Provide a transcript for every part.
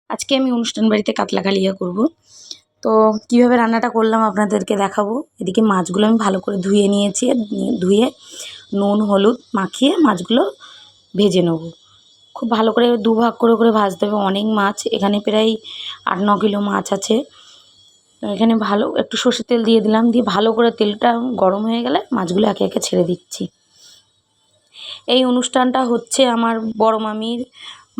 আজকে আমি অনুষ্ঠান বাড়িতে কাতলা কালিয়া করব। তো কীভাবে রান্নাটা করলাম আপনাদেরকে দেখাবো। এদিকে মাছগুলো আমি ভালো করে ধুয়ে নিয়েছি, ধুয়ে নুন হলুদ মাখিয়ে মাছগুলো ভেজে নেব। খুব ভালো করে দুভাগ করে করে ভাজতে হবে। অনেক মাছ, এখানে প্রায় 8-9 কিলো মাছ আছে। তো এখানে ভালো একটু সর্ষের তেল দিয়ে দিলাম, দিয়ে ভালো করে তেলটা গরম হয়ে গেলে মাছগুলো একে একে ছেড়ে দিচ্ছি। এই অনুষ্ঠানটা হচ্ছে আমার বড় মামির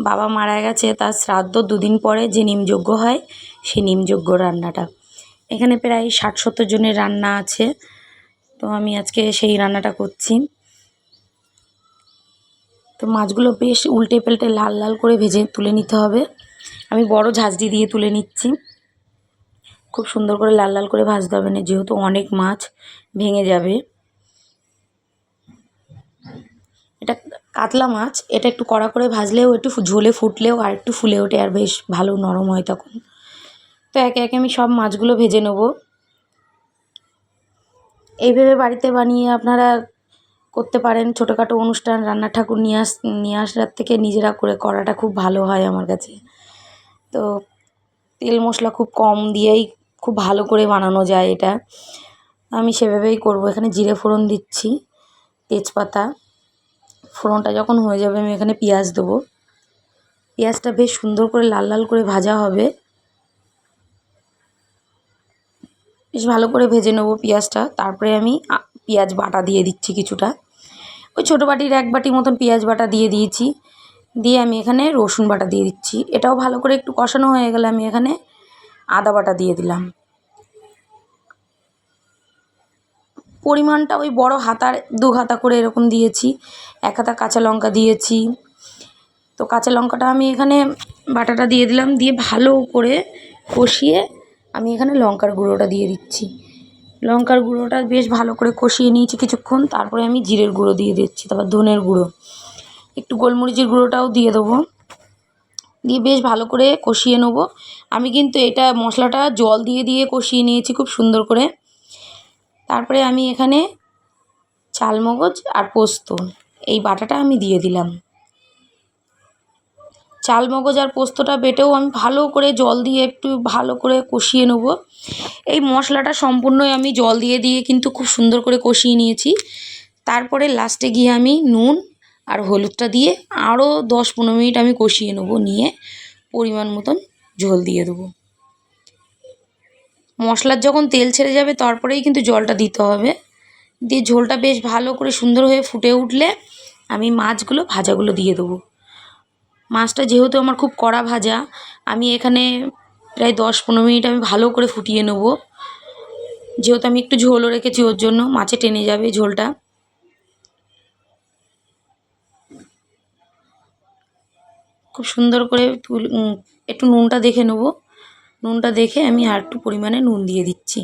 বাবা মারা গেছে, তার শ্রাদ্ধ 2 দিন পরে যে নিমযজ্ঞ হয় সেই নিমযজ্ঞ রান্নাটা। এখানে প্রায় 60-70 জনের রান্না আছে। তো আমি আজকে সেই রান্নাটা করছি। তো মাছগুলো বেশ উল্টে পাল্টে লাল লাল করে ভেজে তুলে নিতে হবে। আমি বড় ঝাঁঝরি দিয়ে তুলে নিচ্ছি। খুব সুন্দর করে লাল লাল করে ভাজতে হবে না, যেহেতু অনেক মাছ ভেঙে যাবে। এটা কাতলা মাছ, এটা একটু কড়া করে ভাজলেও একটু ঝোলে ফুটলেও আর একটু ফুলে ওঠে, আর বেশ ভালো নরম হয় তখন। তো একে একে আমি সব মাছগুলো ভেজে নেব। এইভাবে বাড়িতে বানিয়ে আপনারা করতে পারেন। ছোটোখাটো অনুষ্ঠান, রান্না ঠাকুর নিয়ে আসার থেকে নিজেরা করাটা খুব ভালো হয় আমার কাছে। তো তেল মশলা খুব কম দিয়েই খুব ভালো করে বানানো যায় এটা। আমি সেভাবেই করব। এখানে জিরে ফোড়ন দিচ্ছি, তেজপাতা। ফোড়নটা যখন হয়ে যাবে আমি এখানে পেঁয়াজ দেবো। পেঁয়াজটা বেশ সুন্দর করে লাল লাল করে ভাজা হবে। বেশ ভালো করে ভেজে নেবো পেঁয়াজটা। তারপরে আমি পেঁয়াজ বাটা দিয়ে দিচ্ছি কিছুটা। ওই ছোটো বাটির 1 বাটি মতন পেঁয়াজ বাটা দিয়ে দিয়েছি। দিয়ে আমি এখানে রসুন বাটা দিয়ে দিচ্ছি। এটাও ভালো করে একটু কষানো হয়ে গেলে আমি এখানে আদা বাটা দিয়ে দিলাম। পরিমাণটা ওই বড় হাতার 2 হাতা করে এরকম দিয়েছি। 1 হাতা কাঁচা লঙ্কা দিয়েছি। তো কাঁচা লঙ্কাটা আমি এখানে বাটাটা দিয়ে দিলাম, দিয়ে ভালো করে কষিয়ে আমি এখানে লঙ্কার গুঁড়োটা দিয়ে দিচ্ছি। লঙ্কার গুঁড়োটা বেশ ভালো করে কষিয়ে নিয়েছি কিছুক্ষণ। তারপরে আমি জিরের গুঁড়ো দিয়ে দিচ্ছি, তারপর ধনের গুঁড়ো, একটু গোলমরিচের গুঁড়োটাও দিয়ে দেবো। দিয়ে বেশ ভালো করে কষিয়ে নেব। আমি কিন্তু এটা মশলাটা জল দিয়ে দিয়ে কষিয়ে নিয়েছি খুব সুন্দর করে। তারপরে আমি এখানে চালমগজ আর পোস্ত এই বাটাটা আমি দিয়ে দিলাম। চালমগজ আর পোস্তটা বেটেও আমি ভালো করে জল দিয়ে একটু ভালো করে কষিয়ে নেব। এই মশলাটা সম্পূর্ণই আমি জল দিয়ে দিয়ে কিন্তু খুব সুন্দর করে কষিয়ে নিয়েছি। তারপরে লাস্টে গিয়ে আমি নুন আর হলুদটা দিয়ে আরও 10-15 মিনিট আমি কষিয়ে নেব। নিয়ে পরিমাণ মতন ঝোল দিয়ে দেবো। মশলার যখন তেল ছেড়ে যাবে তারপরেই কিন্তু জলটা দিতে হবে। দিয়ে ঝোলটা বেশ ভালো করে সুন্দর হয়ে ফুটে উঠলে আমি ভাজাগুলো দিয়ে দেবো। মাছটা যেহেতু আমার খুব কড়া ভাজা, আমি এখানে প্রায় 10-15 মিনিট আমি ভালো করে ফুটিয়ে নেব। যেহেতু আমি একটু ঝোলও রেখেছি, ওর জন্য মাছে টেনে যাবে ঝোলটা। খুব সুন্দর করে একটু নুনটা দেখে নেব। নুনটা দেখে আমি আর একটু পরিমাণে নুন দিয়ে দিচ্ছি।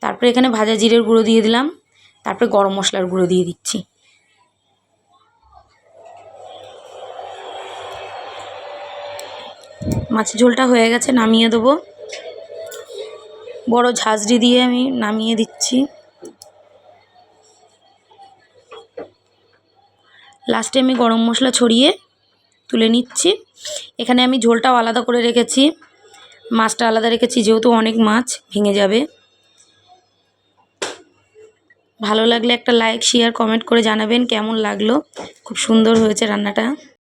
তারপরে এখানে ভাজা জিরের গুঁড়ো দিয়ে দিলাম। তারপরে গরম মশলার গুঁড়ো দিয়ে দিচ্ছি। মাছের ঝোলটা হয়ে গেছে, নামিয়ে দেবো। বড় ঝাঁঝরি দিয়ে আমি নামিয়ে দিচ্ছি। লাস্টে আমি গরম মশলা ছড়িয়ে তুলে নিচ্ছি। এখানে আমি ঝোলটাও আলাদা করে রেখেছি, মাছটা আলাদা রেখেছি, যেহেতু অনেক মাছ ভেঙে যাবে। ভালো লাগলে একটা লাইক শেয়ার কমেন্ট করে জানাবেন কেমন লাগলো। খুব সুন্দর হয়েছে রান্নাটা।